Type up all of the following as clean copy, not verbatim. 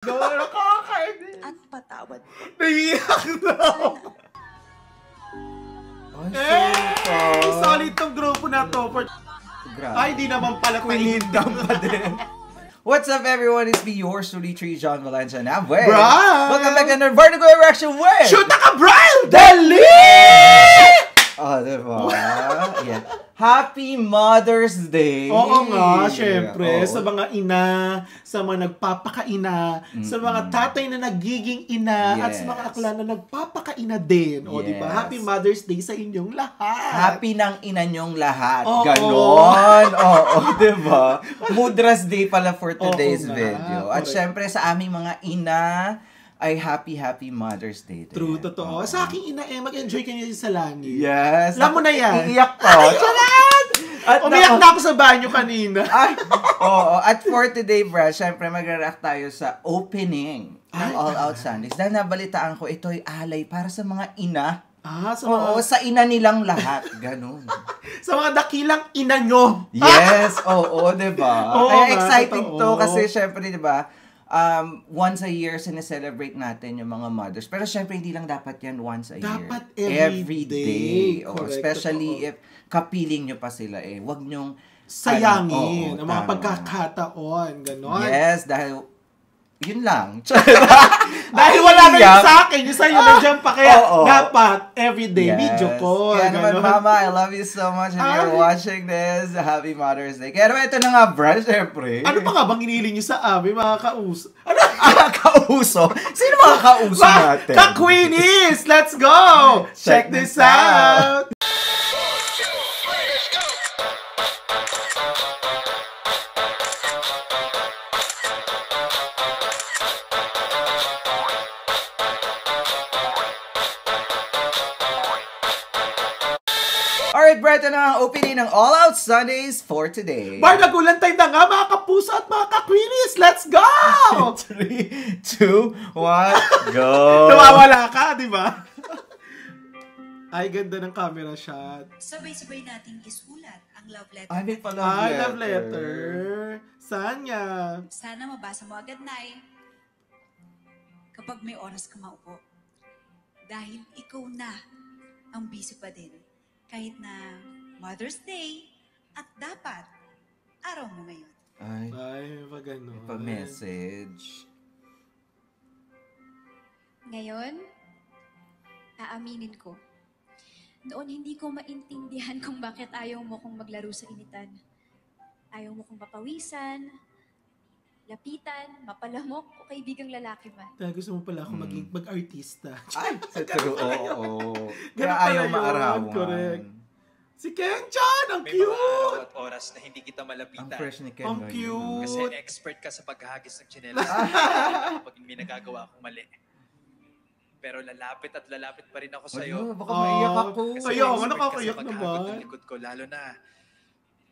Nakakainis. At patawad po. Naiiyak na ako. Solid tong grupo na to. Ay, di naman pala Quinindam pa din. What's up, everyone? It's me, yours truly, John Valencia. And I'm with... Brian! Welcome back to another Vertical Erection with... Shoot na ka, Brian! Dali! Oh, diba? Yeah. Happy Mother's Day! Oo nga, syempre. Oo. Sa mga ina, sa mga nagpapakaina, sa mga tatay na nagiging ina, at sa mga akla na nagpapakaina din. O, diba? Happy Mother's Day sa inyong lahat. Happy ng ina nyong lahat. Oo. Ganon. Oo, diba? Mudras Day pala for today's Oo nga, video. At correct. syempre sa aming mga ina, ay happy Mother's Day. True, totoo. Sa aking ina, mag-enjoy kayo sa langit. Yes. Alam mo na yan. Iiyak ko. At umiyak na ako sa banyo kanina. Ay, oo. At for today, bro, syempre mag-react tayo sa opening ng All Out Sundays. Dahil nabalitaan ko, ito'y alay para sa mga ina. Sa mga, Oo, sa ina nilang lahat. Ganon. sa mga dakilang ina nyo. Yes, oo, diba? Oo Kaya nga, exciting totoo. to kasi syempre, diba, once a year, sineselebrate natin yung mga mothers. Pero syempre, hindi lang dapat yan once a year. Dapat every day. Oo, Correct, especially totoo. if kapiling nyo pa sila wag nyong Sayangin ang mga tama. pagkakataon. Ganon. Yes, dahil yun lang. Dahil wala na yun sa akin, yung sa'yo na dyan pa. Kaya Oo. dapat everyday Yes. video ko. Kaya naman, ganon. Mama, I love you so much if you're watching this. Happy Mother's Day. Kaya naman, ito na nga, Brad, syempre. Ano pa nga bang iniling nyo sa amin, mga kauso? Ano? Kauso? Sino mga kauso natin? Ka-Queenies! Let's go! Check this out! Alright, Brad, ito na ang opening ng All Out Sundays for today. Bar, nagulan tayo na nga, mga kapuso at mga ka-Queenies! Let's go! 3, 2, 1, go! Nawawala ka, di ba? Ay, ganda ng camera shot. Sabay-sabay nating isulat ang love letter. Ay, may pa Love letter. Saan niya? Sana mabasa mo agad, Nay. Kapag may oras ka maupo. Dahil ikaw na ang busy pa din. Kahit na Mother's Day at dapat araw mo ngayon. Ay, pa gano'n. Pa-message. Ngayon, aaminin ko. Noon hindi ko maintindihan kung bakit ayaw mo kong maglaro sa initan. Ayaw mo kong papawisan, lapitan, mapalamok, o kaibigang lalaki man. Kaya gusto mo pala ako maging mag-artista. Ay, sa true. Oo. Kaya Ganun ayaw pala yun, maarawan. correct. Si Ken-chan! Ang May mga araw cute! at oras na hindi kita malapitan. Ang fresh ni Ken Ang ngayon. cute! Kasi expert ka sa paghahagis ng tsinelas. Kapag may nagagawa akong mali. Pero lalapit at lalapit pa rin ako sa'yo. Ayun, baka maiyak ako. Kasi Ayaw, expert ka nakakayak sa paghahagod naman. ng likod ko. Lalo na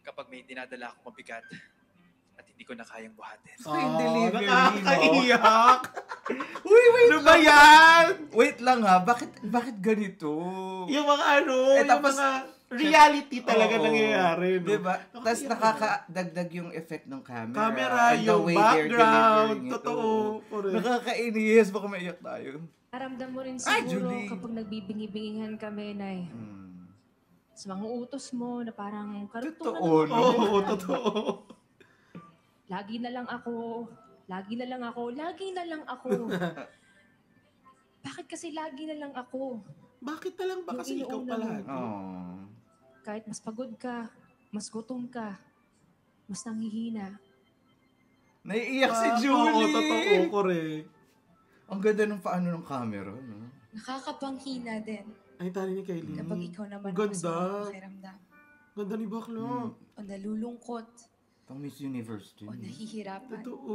kapag may dinadala akong mabigat at hindi ko na kayang buhatin. Yung delivery, no? Nakakaiyak! Uy, wait Ano ba yan? Wait lang ha, bakit ganito? Yung mga ano, yung tapos, mga reality talaga Oo. nangyayari. No? Diba? Tapos Nakakaiyak nakakadagdag yung effect ng camera. Camera, and the yung way they're background, delivering it. totoo. Correct. Nakakainis, baka maiyak tayo. Naramdam mo rin Ay, siguro Julie. kapag nagbibingi-bingihan kami, Nay. Sa mga utos mo na parang karutungan Totoo, ng no? Oo, totoo. Lagi na lang ako, lagi na lang ako, lagi na lang ako. Bakit kasi lagi na lang ako? Bakit na lang ba Yung kasi ikaw inuuna pala? mo. Oh. Kahit mas pagod ka, mas gutom ka, mas nanghihina. Naiiyak si Oo, Julie! totoo, correct. Ang ganda ng paano ng camera, no? Nakakapanghina din Ay, tali ni Kylie. kapag ikaw naman ang Ganda. masama pakiramdam. Ganda ni Bakla. O nalulungkot, Pang Miss Universe din. o nahihirapan. Totoo.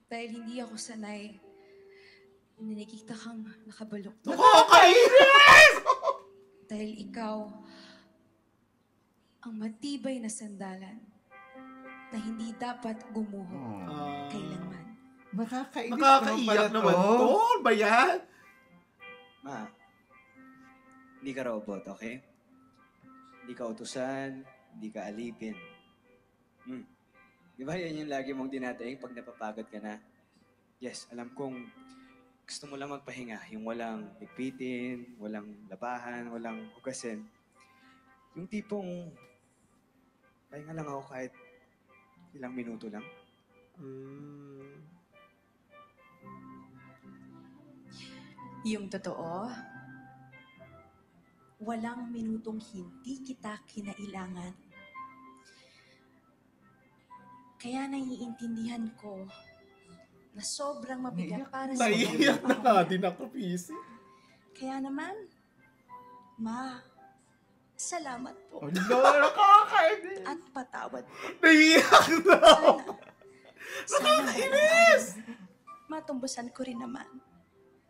Dahil hindi ako sanay na nakikita kang nakabaluktot. Nakakainis! Dahil ikaw ang matibay na sandalan na hindi dapat gumuho kailanman. Nakakainis Nakakaiyak naman to. Ba yan? Ma, hindi ka robot, okay? Hindi ka utusan, hindi ka alipin. Di ba yan yung lagi mong dinadaing pag napapagod ka na? Yes, alam kong gusto mo lang magpahinga. Yung walang higpitin, walang labahan, walang hugasin. Yung tipong pahinga lang ako kahit ilang minuto lang. Yung totoo, walang minutong hindi kita kinailangan. Kaya naiintindihan ko na sobrang mabigat para sa Naiiyak na nga din ako, Pisi. Kaya naman, Ma, salamat po. Oh, no, nakakainis. At patawad po. Naiiyak na ako. Sana nakakainis! Matumbusan ko rin naman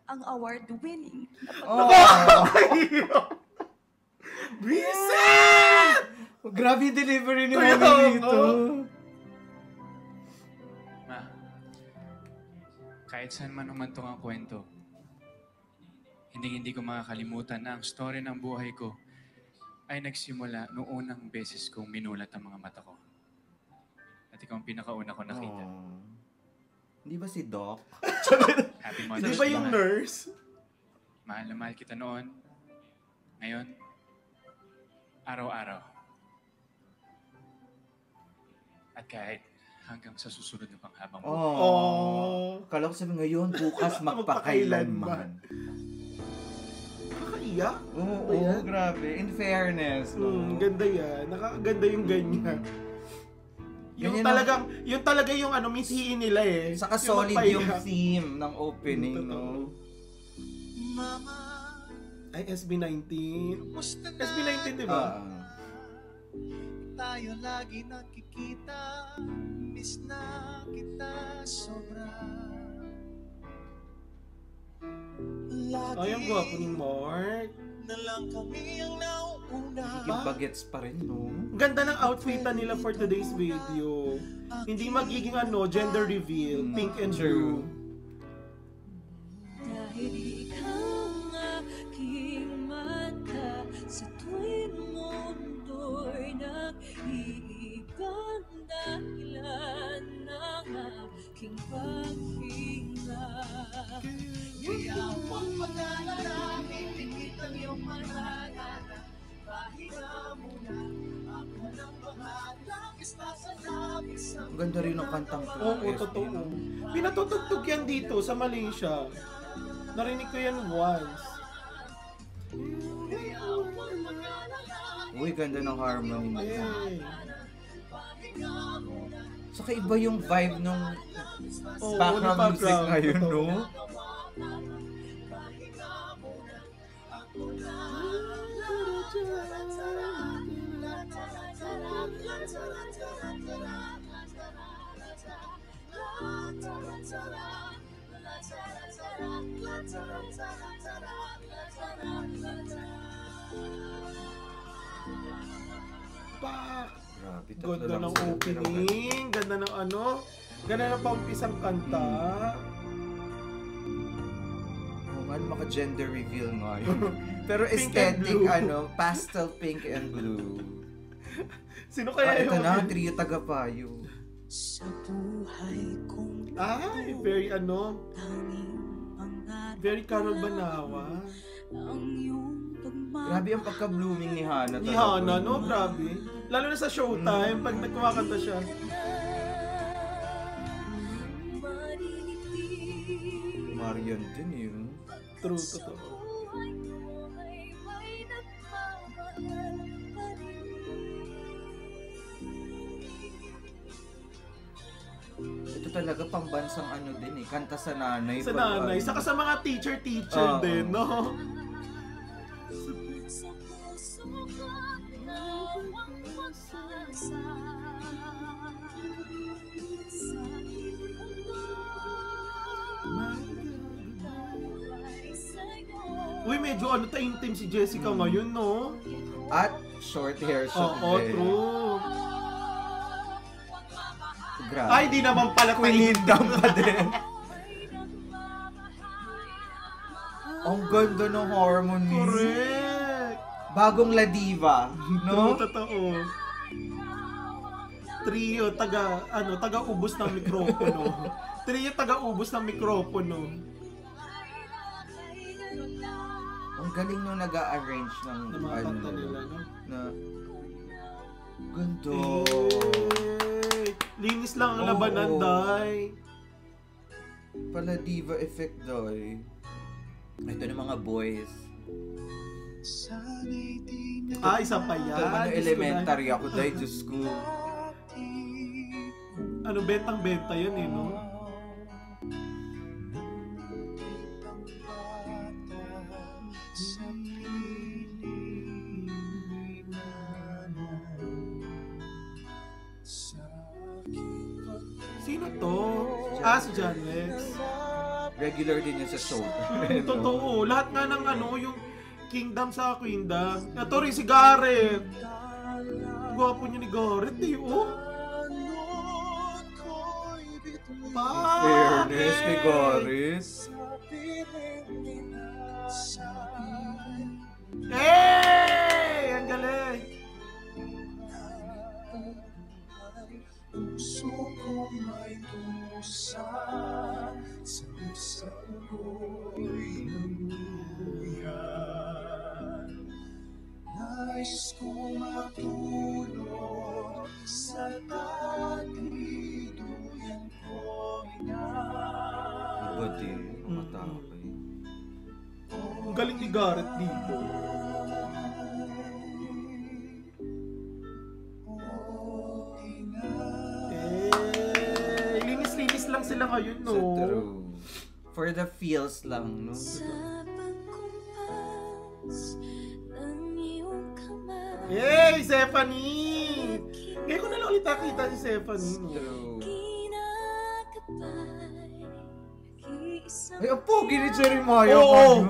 ang award-winning na Nakakaiyak. Vincent! Grabe yung delivery ni Kaya Mami dito. Ma, kahit saan man humantong ang kwento, hindi ko makakalimutan na ang story ng buhay ko ay nagsimula noong unang beses kong minulat ang mga mata ko. At ikaw ang pinakauna ko nakita. Hindi ba si Doc? Happy Di Mother's ba Day, yung Ma. nurse? Mahal na mahal kita noon. Ngayon, araw-araw. At kahit hanggang sa susunod na panghabang buhay. Oh. Kala ko sabi ngayon, bukas magpakailanman. Nakakaiyak? Oo, Ayan. grabe. In fairness, no? Ganda yan. Nakakaganda yung ganyan. Yung Ganyan talaga yung ano, mithiin nila eh. Saka solid yung magpahiya. theme ng opening, Totoo. no? Ay, SB19. SB19, di ba? Tayo lagi nakikita, miss na kita sobra. Lagi Ay, ang gwapo ni Mark. na lang kami ang nauuna. Yung bagets pa rin, no? Ganda ng outfitan nila for today's video. Hindi magiging ano, gender reveal. Pink and blue. Dahil ikaw ang aking mata, sa tuwing mundo'y nag-iibang dahilan ng aking paghinga. Kaya huwag mag-alala, pipigit ang iyong manalala. Pahinga muna, ako ng bahalang isa sa labis ng Ang ganda rin ng kantang to. Oo, totoo. Pinatutugtog yan dito sa Malaysia. Narinig ko yan once. Uy, ganda ng harmony nila. Hey. Saka iba yung vibe nung Oo, background yung music background, ngayon, totoo. no? Pak! Grabe, tatlo Ganda lang ng sila, pero opening. Ganda ng ano. Ganda ng paumpisang kanta. Oo nga, maka-gender reveal nga yun. Pero Pink and aesthetic, blue. ano, pastel pink and blue. Sino kaya Ito yung... na, trio tagapayo. Sa buhay kong Ay, very ano. tanging pangarap Very Carol Banawa. ang iyong pagmamahal. Grabe ang pagka-blooming ni Hana. Ni Hana, no? Grabe. Lalo na sa showtime, pag nagkumakanta siya. Marian din yun. True, totoo. Ito talaga pambansang ano din eh. Kanta sa nanay. Sa pag nanay. ano. Saka sa mga teacher Oo. din, no? Uy, medyo ano, taimtim si Jessica ngayon, no? At short hair siya. Oo, din. true. Grabe. Ay, di naman pala Queenindam pa din. Ang ganda ng harmony. Correct. Bagong La Diva. No? No? Totoo. Trio, taga-ubos ng mikropono. Trio, taga-ubos ng mikropono. Ang galing nung nag-a-arrange ng Ng mga kanta nila, no? Na ganto. Yay! Linis lang ang labanan, Day. Pala diva effect, Day. Ito na mga boys. Isa pa yan. Ano elementary ako, Day, Diyos ko. Ano, bentang-benta yan eh, no? Sino to? Si John Rex. Regular din yun sa show. Totoo. Lahat nga ng yung Kingdom sa Queendom. Ito rin si Garrett. Gwapo niya ni Garrett eh, oh. Fairness kay Garrett. Hey! Ang galing! Puso ko may dusa sa uloy ng buyan. Nais ko matulog sa tagiliduyan ko Iba din. Matakay. Ang galing ni Garrett dito. Linis-linis lang sila ngayon, no? So true. For the feels lang, no? Hey, Stephanie! Ngayon ko na lang ulit nakita si Stephanie, no? True. Ay, ang pogi ni Jeremiah. Oo!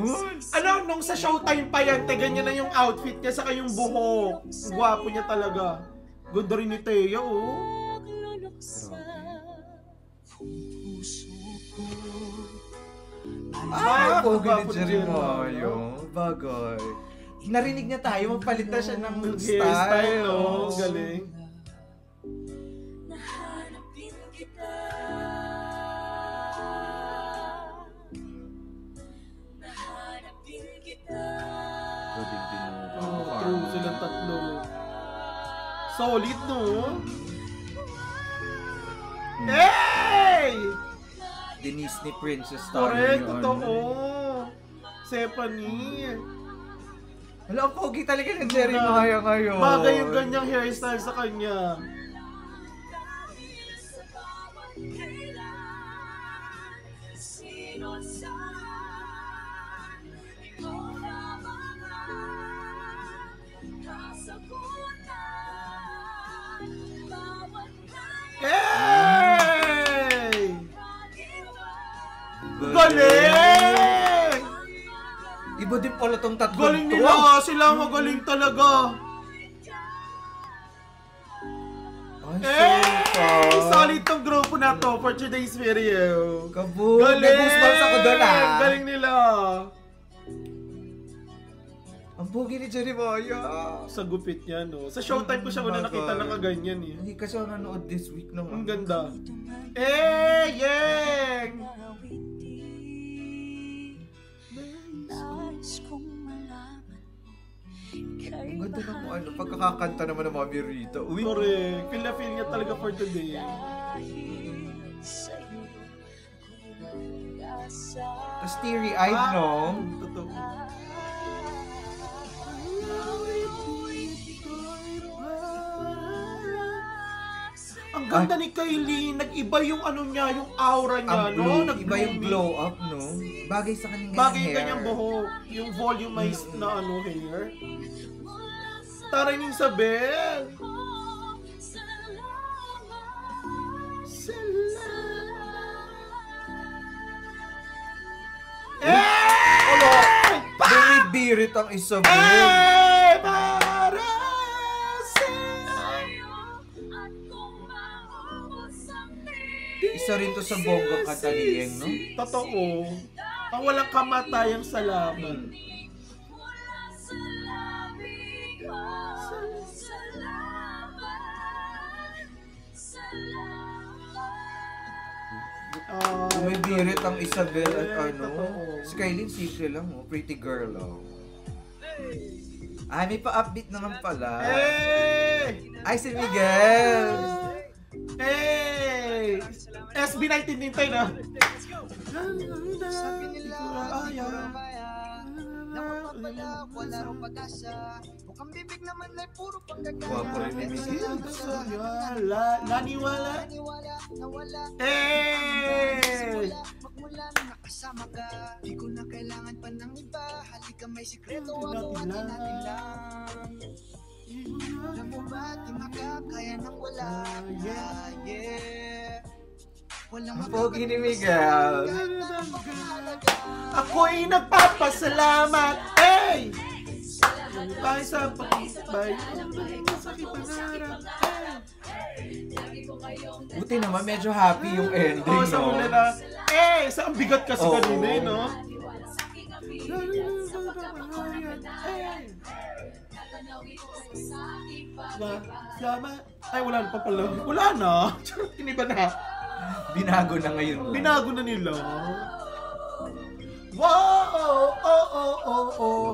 Nung sa Showtime pa yan, ganyan na yung outfit niya, saka yung buhok. Ang gwapo niya talaga. Ganda rin ni Thea, oh. Ay, pogi ni Jeremiah. Bagay. Narinig niya tayo, magpalit na siya ng Hairstyle, no? Oh. Galing. True, silang tatlo. Solid, no? Hey! Denise ni Princess tayo. Correct, totoo. Stephanie. Wala, ang pogi talaga ng Jeremiah ngayon. Bagay yung ganyang hairstyle sa kanya. Hey! Galing! Iba din pala tong tatlong Galing to. nila! Sila magaling talaga! Ay, Hey! so Solid tong grupo na to for today's video. Kabog! Galing! Nag-goosebumps ako doon, ah. Galing nila! Ang pogi ni Jeremiah. Sa gupit niya, no? Sa Showtime ko siya una nakita na kaganyan eh. Hindi kasi ako nanood this week naman. Ang ganda. Eh, Yeng! Ang ganda ng pagkakakanta naman ng Mami Rita. Uy, Correct. Feel na feel niya talaga for today. tas teary-eyed, no? Totoo. Ang ganda ni Kylie. Nag-iba yung niya, yung aura niya, Ang no? glow, Nag-blooming. iba yung glow up, no? Bagay sa kanyang Bagay yung hair. kanyang buhok. Yung volumized na hair. Tara yung Isabel. Bumibirit ang Isabel. Eh! Para sa'yo. Isa rin to sa bonggang kanta ni Yeng, no? Totoo. Ang walang kamatayang salamat. Bumibirit ang Isabel at ano. totoo. Si Kylie, simple lang, pretty girl. Ay, may pa-upbeat naman pala. Hey! Ay, si Miguel! Hey! SB19 din tayo na. Sabi nila, hindi ko ramaya. Napapapala, wala raw pag-asa. Mukhang bibig naman ay puro panggagaya. Wapo rin ni Miguel. Naniwala. Naniwala, nawala. Hey! Magmula nung nakasama ka, di ko na kailangan pa ng iba. Halika may sikreto, ako at natin lang. Alam mo ba, di makakaya nang wala. Yeah. Walang Ang pogi ni Miguel. Ako'y nagpapasalamat. Hey! Ay sa pag-ibay. Sa kipangarap. Buti naman, medyo happy yung ending, Oh, sa no? mula na. Eh, sa ang bigat kasi Oo. kanina eh, no? Salamat. Ay, wala na pa pala. Wala na. Kiniba na. Binago na ngayon. Binago na nila. Wow! Oh, oh, oh, oh.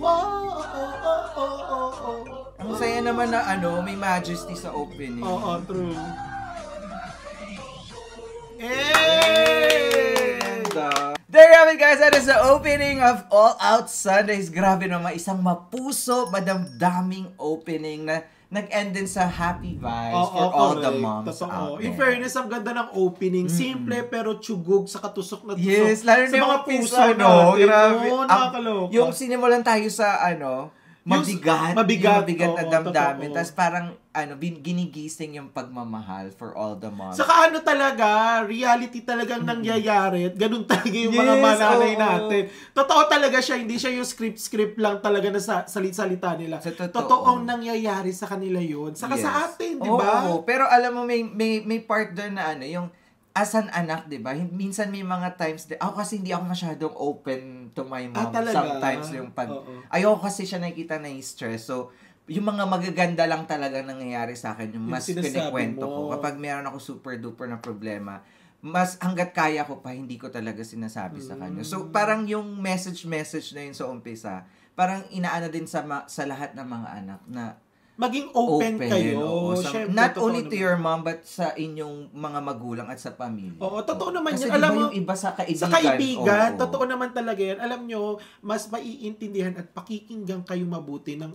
Wow! Oh, oh, oh, oh, oh. Ang saya naman na ano, may majesty sa opening. Oo, true. Hey! There you have it, guys. That is the opening of All Out Sundays. Grabe naman, isang mapuso, madamdaming opening na nag-end din sa happy vibes for all the moms out there. In fairness, ang ganda ng opening. Simple pero tsugog sa katusok na tusok. Yes, lalo sa na mga yung puso umpisa, no? natin. Grabe. Oo, nakakaloka. Yung sinimulan tayo sa mabigat oo, na damdamin. totoo. Tapos parang ginigising yung pagmamahal for all the moms. Saka ano talaga, reality talagang nangyayari at ganun talaga yung mga Yes, mananay oo. natin. Totoo talaga siya, hindi siya yung script lang talaga na salit-salita nila. Sa totoo. Totoong nangyayari sa kanila yun. Saka Yes. sa atin, di ba? Oo, pero alam mo, may part doon na yung as an anak, di ba? Minsan may mga times, ako kasi hindi ako masyadong open to my mom. talaga? Sometimes yung Oo. ayoko kasi siya nakikita na yung stress. So, yung mga magaganda lang talaga nangyayari sa akin, yung Yung mas sinasabi kinikwento mo. ko. Kapag meron ako super duper na problema, mas hanggat kaya ko pa, hindi ko talaga sinasabi sa kanya. So, parang yung message na yun sa umpisa, parang inaano din sa lahat ng mga anak na Maging open kayo. oo. Syempre, Not totoo only to naman. your mom, but sa inyong mga magulang at sa pamilya. Oo, totoo naman Kasi yan. Alam diba mo, yung iba sa kaibigan. sa kaibigan, oo. totoo naman talaga yan. Alam nyo, mas maiintindihan at pakikinggan kayo mabuti ng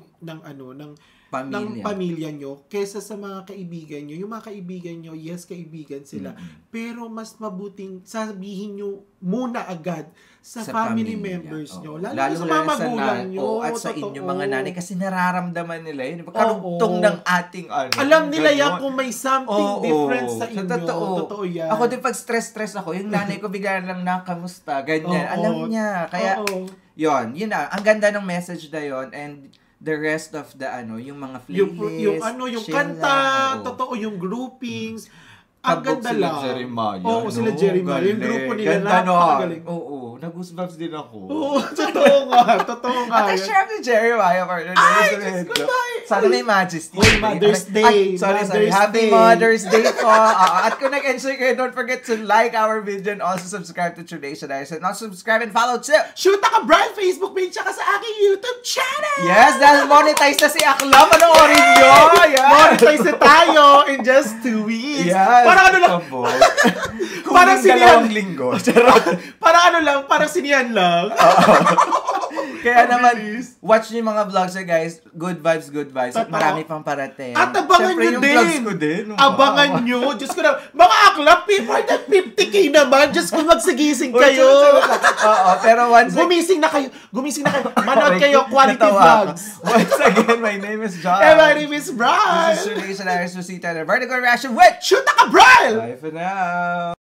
pamilya nyo kesa sa mga kaibigan nyo. Yung mga kaibigan nyo, yes, kaibigan sila. Pero mas mabuting sabihin nyo muna agad sa family pamilya, members oo. nyo. Lalo sa mga magulang nyo. at sa totoo. inyong mga nanay. Kasi nararamdaman nila yun. Karugtong ng ating Alam nila yan ganon. kung may something Oo, different sa inyo. totoo. Totoo yan. Ako din pag stress ako, yung nanay ko bigla lang kamusta, ganyan. Oo. Alam niya. Kaya, Oo. yun na. Ang ganda ng message na yun. And the rest of the yung mga playlist. Yung chill kanta, lang, oo. totoo yung groupings. Ang Kabog ganda sila lang. Jeremiah. Oo, sila Jeremiah. Yung grupo nila, Ganda napakagaling. Oo, nag-goosebumps din ako. Oo, totoo nga. At I-share ni Jeremiah for the Sana may majesty. Hoy, Mother's Day. Sorry. Mother's Happy Day. Mother's Day po. At kung nag-enjoy kayo, don't forget to like our video and also subscribe to Today Shadayas. And also subscribe and follow too. Shoot ka, Brian, Facebook page, tsaka sa aking YouTube channel. Yes, dahil monetize na si Aklam. Panoorin nyo. Yes. Monetize na tayo in just 2 weeks. Yes. Parang ano lang. Parang dalawang sinihan. linggo. Parang ano lang, parang sinihan lang. Kaya naman, watch niyo yung mga vlogs niya, guys. Good vibes. At marami pang parating. At abangan Siyempre, nyo yung din. vlogs ko din. Abangan nyo. Diyos ko na. Mga aklap, more than 50k naman. Diyos ko, magsigising kayo. Oo, pero once Gumising na kayo. Manood kayo, quality Natawa vlogs. ako. Once again, my name is John. And my name is Brian. This is Shulation Iris Rosita and a vertical reaction with Shoot ka, Brian! Bye for now.